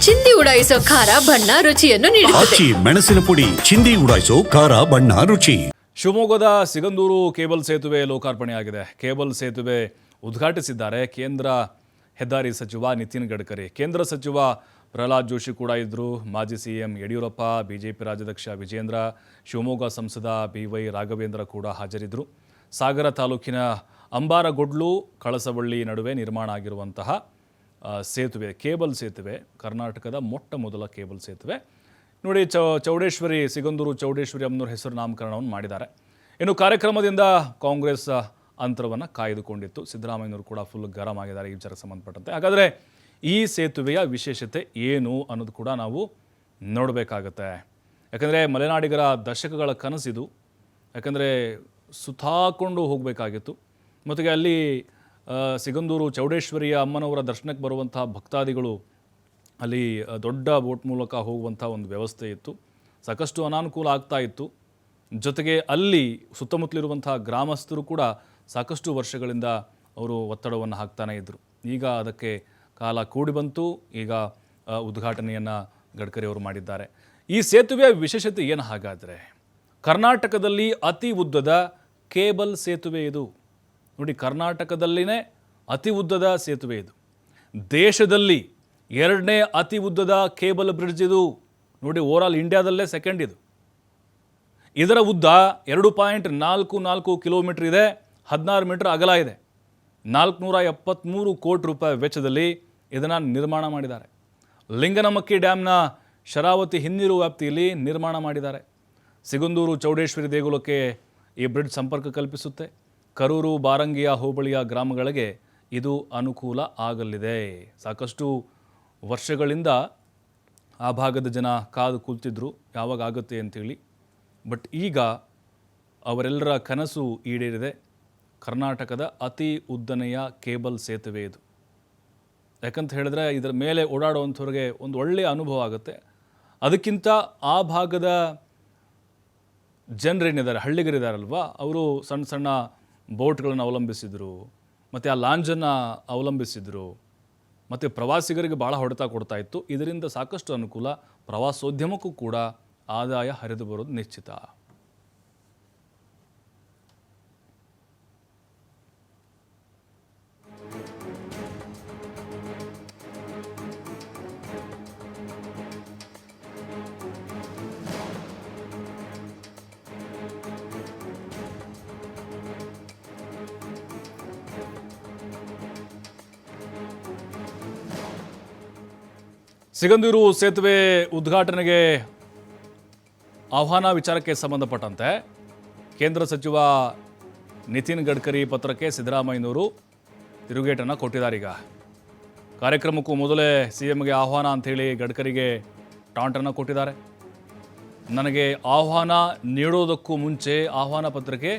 ಚಿಂದಿ ಉಡಾಯಿಸೋ ಖಾರ ಬಣ್ಣ ರುಚಿಯನ್ನು ನೀಡುತ್ತದೆ. ಮೆಣಸಿನ ಪುಡಿ ಚಿಂದಿ ಉಡಾಯಿಸೋ ಖಾರ ಬಣ್ಣ ರುಚಿ. ಶಿವಮೊಗ್ಗದ ಸಿಗಂದೂರು ಕೇಬಲ್ ಸೇತುವೆ ಲೋಕಾರ್ಪಣೆಯಾಗಿದೆ. ಕೇಬಲ್ ಸೇತುವೆ ಉದ್ಘಾಟಿಸಿದ್ದಾರೆ ಕೇಂದ್ರ ಹೆದ್ದಾರಿ ಸಚಿವ ನಿತಿನ್ ಗಡ್ಕರಿ. ಕೇಂದ್ರ ಸಚಿವ ಪ್ರಹ್ಲಾದ್ ಜೋಶಿ ಕೂಡ ಇದ್ದರು. ಮಾಜಿ ಸಿಎಂ ಯಡಿಯೂರಪ್ಪ, ಬಿಜೆಪಿ ರಾಜ್ಯಾಧ್ಯಕ್ಷ ವಿಜೇಂದ್ರ, ಶಿವಮೊಗ್ಗ ಸಂಸದ BY ರಾಘವೇಂದ್ರ ಕೂಡ ಹಾಜರಿದ್ದರು. ಸಾಗರ ತಾಲೂಕಿನ ಅಂಬಾರಗೊಡ್ಲು ಕಳಸವಳ್ಳಿ ನಡುವೆ ನಿರ್ಮಾಣ ಆಗಿರುವಂತಹ ಸೇತುವೆ, ಕೇಬಲ್ ಸೇತುವೆ, ಕರ್ನಾಟಕದ ಮೊಟ್ಟ ಮೊದಲ ಕೇಬಲ್ ಸೇತುವೆ. ನೋಡಿ, ಚೌಡೇಶ್ವರಿ, ಸಿಗಂದೂರು ಚೌಡೇಶ್ವರಿ ಅಮ್ಮನವ್ರ ಹೆಸರು ನಾಮಕರಣವನ್ನು ಮಾಡಿದ್ದಾರೆ. ಇನ್ನು ಕಾರ್ಯಕ್ರಮದಿಂದ ಕಾಂಗ್ರೆಸ್ ಅಂತರವನ್ನು ಕಾಯ್ದುಕೊಂಡಿತ್ತು. ಸಿದ್ದರಾಮಯ್ಯನವರು ಕೂಡ ಫುಲ್ ಗರಂ ಆಗಿದ್ದಾರೆ ಈ ವಿಚಾರಕ್ಕೆ ಸಂಬಂಧಪಟ್ಟಂತೆ. ಹಾಗಾದರೆ ಈ ಸೇತುವೆಯ ವಿಶೇಷತೆ ಏನು ಅನ್ನೋದು ಕೂಡ ನಾವು ನೋಡಬೇಕಾಗತ್ತೆ. ಯಾಕಂದರೆ ಮಲೆನಾಡಿಗರ ದಶಕಗಳ ಕನಸಿದು. ಯಾಕಂದರೆ ಸುತ್ತಾಕೊಂಡು ಹೋಗಬೇಕಾಗಿತ್ತು. ಮತ್ತು ಅಲ್ಲಿ ಸಿಗಂದೂರು ಚೌಡೇಶ್ವರಿಯ ಅಮ್ಮನವರ ದರ್ಶನಕ್ಕೆ ಬರುವಂಥ ಭಕ್ತಾದಿಗಳು ಅಲ್ಲಿ ದೊಡ್ಡ ಬೋಟ್ ಮೂಲಕ ಹೋಗುವಂಥ ಒಂದು ವ್ಯವಸ್ಥೆ ಇತ್ತು. ಸಾಕಷ್ಟು ಅನಾನುಕೂಲ ಆಗ್ತಾ ಇತ್ತು. ಜೊತೆಗೆ ಅಲ್ಲಿ ಸುತ್ತಮುತ್ತಲಿರುವಂಥ ಗ್ರಾಮಸ್ಥರು ಕೂಡ ಸಾಕಷ್ಟು ವರ್ಷಗಳಿಂದ ಅವರು ಒತ್ತಡವನ್ನು ಹಾಕ್ತಾನೇ ಇದ್ದರು. ಈಗ ಅದಕ್ಕೆ ಕಾಲ ಕೂಡಿ ಬಂತು. ಈಗ ಉದ್ಘಾಟನೆಯನ್ನು ಗಡ್ಕರಿ ಅವರು ಮಾಡಿದ್ದಾರೆ. ಈ ಸೇತುವೆಯ ವಿಶೇಷತೆ ಏನು ಹಾಗಾದರೆ? ಕರ್ನಾಟಕದಲ್ಲಿ ಅತಿ ಉದ್ದದ ಕೇಬಲ್ ಸೇತುವೆ ಇದು. ನೋಡಿ, ಕರ್ನಾಟಕದಲ್ಲಿನೇ ಅತಿ ಉದ್ದದ ಸೇತುವೆ ಇದು. ದೇಶದಲ್ಲಿ ಎರಡನೇ ಅತಿ ಉದ್ದದ ಕೇಬಲ್ ಬ್ರಿಡ್ಜ್ ಇದು. ನೋಡಿ, ಓವರಾಲ್ ಇಂಡಿಯಾದಲ್ಲೇ ಸೆಕೆಂಡ್ ಇದು. ಇದರ ಉದ್ದ 2.44 ಕಿಲೋಮೀಟರ್ ಇದೆ. 16 ಮೀಟರ್ ಅಗಲ ಇದೆ. 473 ಕೋಟಿ ರೂಪಾಯಿ ವೆಚ್ಚದಲ್ಲಿ ಇದನ್ನು ನಿರ್ಮಾಣ ಮಾಡಿದ್ದಾರೆ. ಲಿಂಗನಮಕ್ಕಿ ಡ್ಯಾಮ್ನ ಶರಾವತಿ ಹಿನ್ನೀರು ವ್ಯಾಪ್ತಿಯಲ್ಲಿ ನಿರ್ಮಾಣ ಮಾಡಿದ್ದಾರೆ. ಸಿಗಂದೂರು ಚೌಡೇಶ್ವರಿ ದೇಗುಲಕ್ಕೆ ಈ ಬ್ರಿಡ್ಜ್ ಸಂಪರ್ಕ ಕಲ್ಪಿಸುತ್ತೆ. ಕರೂರು, ಬಾರಂಗಿಯ ಹೋಬಳಿಯ ಗ್ರಾಮಗಳಿಗೆ ಇದು ಅನುಕೂಲ ಆಗಲಿದೆ. ಸಾಕಷ್ಟು ವರ್ಷಗಳಿಂದ ಆ ಭಾಗದ ಜನ ಕಾದು ಕೂತಿದ್ರು ಯಾವಾಗ ಆಗುತ್ತೆ ಅಂತೇಳಿ. ಬಟ್ ಈಗ ಅವರೆಲ್ಲರ ಕನಸು ಈಡೇರಿದೆ. ಕರ್ನಾಟಕದ ಅತಿ ಉದ್ದನೆಯ ಕೇಬಲ್ ಸೇತುವೆ ಇದು. ಯಾಕಂತ ಹೇಳಿದ್ರೆ ಇದರ ಮೇಲೆ ಓಡಾಡುವಂಥವ್ರಿಗೆ ಒಂದು ಒಳ್ಳೆಯ ಅನುಭವ ಆಗುತ್ತೆ. ಅದಕ್ಕಿಂತ ಆ ಭಾಗದ ಜನರೇನಿದ್ದಾರೆ, ಹಳ್ಳಿಗರಿದ್ದಾರಲ್ವ, ಅವರು ಸಣ್ಣ ಸಣ್ಣ ಬೋಟ್ಗಳನ್ನು ಅವಲಂಬಿಸಿದರು, ಮತ್ತು ಆ ಲಾಂಜನ್ನು ಅವಲಂಬಿಸಿದರು, ಮತ್ತು ಪ್ರವಾಸಿಗರಿಗೆ ಭಾಳ ಹೊಡೆತ ಕೊಡ್ತಾ ಇತ್ತು. ಇದರಿಂದ ಸಾಕಷ್ಟು ಅನುಕೂಲ, ಪ್ರವಾಸೋದ್ಯಮಕ್ಕೂ ಕೂಡ ಆದಾಯ ಹರಿದು ಬರೋದು ನಿಶ್ಚಿತ. ಸಿಗಂದೂರು ಸೇತುವೆ ಉದ್ಘಾಟನೆಗೆ ಆಹ್ವಾನ ವಿಚಾರಕ್ಕೆ ಸಂಬಂಧಪಟ್ಟಂತೆ ಕೇಂದ್ರ ಸಚಿವ ನಿತಿನ್ ಗಡ್ಕರಿ ಪತ್ರಕ್ಕೆ ಸಿದ್ದರಾಮಯ್ಯನವರು ತಿರುಗೇಟನ್ನು ಕೊಟ್ಟಿದ್ದಾರೆ. ಈಗ ಕಾರ್ಯಕ್ರಮಕ್ಕೂ ಮೊದಲೇ CMಗೆ ಆಹ್ವಾನ ಅಂಥೇಳಿ ಗಡ್ಕರಿಗೆ ಟಾಂಟನ್ನು ಕೊಟ್ಟಿದ್ದಾರೆ. ನನಗೆ ಆಹ್ವಾನ ನೀಡೋದಕ್ಕೂ ಮುಂಚೆ ಆಹ್ವಾನ ಪತ್ರಿಕೆ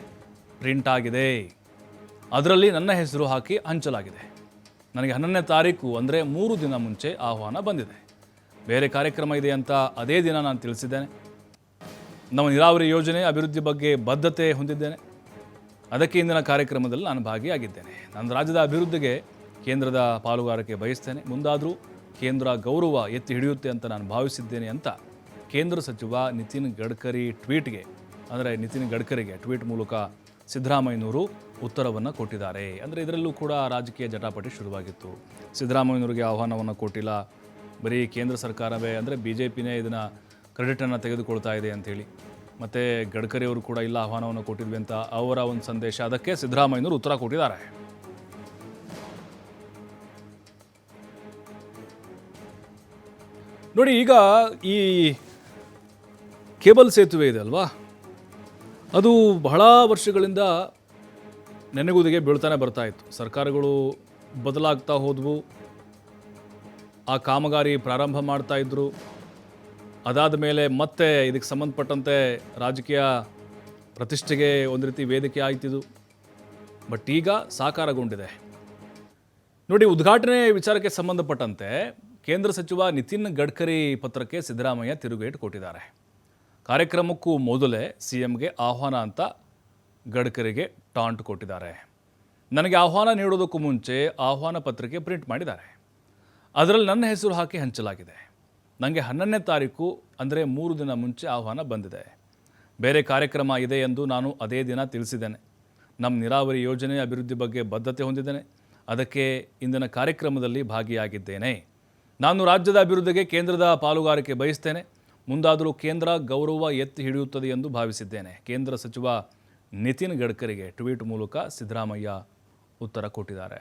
ಪ್ರಿಂಟ್ ಆಗಿದೆ. ಅದರಲ್ಲಿ ನನ್ನ ಹೆಸರು ಹಾಕಿ ಹಂಚಲಾಗಿದೆ. ನನಗೆ 11ನೇ ತಾರೀಕು ಅಂದರೆ 3 ದಿನ ಮುಂಚೆ ಆಹ್ವಾನ ಬಂದಿದೆ. ಬೇರೆ ಕಾರ್ಯಕ್ರಮ ಇದೆ ಅಂತ ಅದೇ ದಿನ ನಾನು ತಿಳಿಸಿದ್ದೇನೆ. ನಮ್ಮ ನೀರಾವರಿ ಯೋಜನೆ ಅಭಿವೃದ್ಧಿ ಬಗ್ಗೆ ಬದ್ಧತೆ ಹೊಂದಿದ್ದೇನೆ. ಅದಕ್ಕೆ ಇಂದಿನ ಕಾರ್ಯಕ್ರಮದಲ್ಲಿ ನಾನು ಭಾಗಿಯಾಗಿದ್ದೇನೆ. ನನ್ನ ರಾಜ್ಯದ ಅಭಿವೃದ್ಧಿಗೆ ಕೇಂದ್ರದ ಪಾಲುಗಾರಿಕೆ ಬಯಸ್ತೇನೆ. ಮುಂದಾದರೂ ಕೇಂದ್ರ ಗೌರವ ಎತ್ತಿ ಹಿಡಿಯುತ್ತೆ ಅಂತ ನಾನು ಭಾವಿಸಿದ್ದೇನೆ ಅಂತ ಕೇಂದ್ರ ಸಚಿವ ನಿತಿನ್ ಗಡ್ಕರಿಗೆ ಟ್ವೀಟ್ ಮೂಲಕ ಸಿದ್ದರಾಮಯ್ಯನವರು ಉತ್ತರವನ್ನು ಕೊಟ್ಟಿದ್ದಾರೆ. ಅಂದರೆ ಇದರಲ್ಲೂ ಕೂಡ ರಾಜಕೀಯ ಜಟಾಪಟಿ ಶುರುವಾಗಿತ್ತು. ಸಿದ್ದರಾಮಯ್ಯನವರಿಗೆ ಆಹ್ವಾನವನ್ನು ಕೊಟ್ಟಿಲ್ಲ, ಬರೀ ಕೇಂದ್ರ ಸರ್ಕಾರವೇ ಅಂದರೆ BJPನೇ ಇದನ್ನು ಕ್ರೆಡಿಟನ್ನು ತೆಗೆದುಕೊಳ್ತಾ ಇದೆ ಅಂಥೇಳಿ. ಮತ್ತು ಗಡ್ಕರಿ ಅವರು ಕೂಡ ಇಲ್ಲ, ಆಹ್ವಾನವನ್ನು ಕೊಟ್ಟಿದ್ವಿ ಅಂತ ಅವರ ಒಂದು ಸಂದೇಶ. ಅದಕ್ಕೆ ಸಿದ್ದರಾಮಯ್ಯನವರು ಉತ್ತರ ಕೊಟ್ಟಿದ್ದಾರೆ. ನೋಡಿ, ಈಗ ಈ ಕೇಬಲ್ ಸೇತುವೆ ಇದೆ ಅಲ್ವಾ, ಅದು ಬಹಳ ವರ್ಷಗಳಿಂದ ನೆನೆಗುದಿಗೆ ಬೀಳ್ತಾನೆ ಬರ್ತಾ ಇತ್ತು. ಸರ್ಕಾರಗಳು ಬದಲಾಗ್ತಾ ಹೋದವು, ಆ ಕಾಮಗಾರಿ ಪ್ರಾರಂಭ ಮಾಡ್ತಾ ಇದ್ದರು. ಅದಾದ ಮೇಲೆ ಮತ್ತೆ ಇದಕ್ಕೆ ಸಂಬಂಧಪಟ್ಟಂತೆ ರಾಜಕೀಯ ಪ್ರತಿಷ್ಠೆಗೆ ಒಂದು ರೀತಿ ವೇದಿಕೆ ಆಯ್ತಿದ್ದು. ಬಟ್ ಈಗ ಸಾಕಾರಗೊಂಡಿದೆ. ನೋಡಿ, ಉದ್ಘಾಟನೆ ವಿಚಾರಕ್ಕೆ ಸಂಬಂಧಪಟ್ಟಂತೆ ಕೇಂದ್ರ ಸಚಿವ ನಿತಿನ್ ಗಡ್ಕರಿ ಪತ್ರಕ್ಕೆ ಸಿದ್ದರಾಮಯ್ಯ ತಿರುಗೇಟು ಕೊಟ್ಟಿದ್ದಾರೆ. ಕಾರ್ಯಕ್ರಮಕ್ಕೂ ಮೊದಲೇ CMಗೆ ಆಹ್ವಾನ ಅಂತ ಗಡ್ಕರಿಗೆ ಟಾಂಟ್ ಕೊಟ್ಟಿದ್ದಾರೆ. ನನಗೆ ಆಹ್ವಾನ ನೀಡೋದಕ್ಕೂ ಮುಂಚೆ ಆಹ್ವಾನ ಪತ್ರಿಕೆ ಪ್ರಿಂಟ್ ಮಾಡಿದ್ದಾರೆ. ಅದರಲ್ಲಿ ನನ್ನ ಹೆಸರು ಹಾಕಿ ಹಂಚಲಾಗಿದೆ. ನನಗೆ 11ನೇ ತಾರೀಕು ಅಂದರೆ 3 ದಿನ ಮುಂಚೆ ಆಹ್ವಾನ ಬಂದಿದೆ. ಬೇರೆ ಕಾರ್ಯಕ್ರಮ ಇದೆ ಎಂದು ನಾನು ಅದೇ ದಿನ ತಿಳಿಸಿದ್ದೇನೆ. ನಮ್ಮ ನೀರಾವರಿ ಯೋಜನೆ ಅಭಿವೃದ್ಧಿ ಬಗ್ಗೆ ಬದ್ಧತೆ ಹೊಂದಿದ್ದೇನೆ. ಅದಕ್ಕೆ ಇಂದಿನ ಕಾರ್ಯಕ್ರಮದಲ್ಲಿ ಭಾಗಿಯಾಗಿದ್ದೇನೆ. ನಾನು ರಾಜ್ಯದ ಅಭಿವೃದ್ಧಿಗೆ ಕೇಂದ್ರದ ಪಾಲುಗಾರಿಕೆ ಬಯಸ್ತೇನೆ. ಮುಂದಾದರೂ ಕೇಂದ್ರ ಗೌರವ ಎತ್ತಿ ಹಿಡಿಯುತ್ತದೆ ಎಂದು ಭಾವಿಸಿದ್ದೇನೆ. ಕೇಂದ್ರ ಸಚಿವ ನಿತಿನ್ ಗಡ್ಕರಿಗೆ ಟ್ವೀಟ್ ಮೂಲಕ ಸಿದ್ದರಾಮಯ್ಯ ಉತ್ತರ ಕೊಟ್ಟಿದ್ದಾರೆ.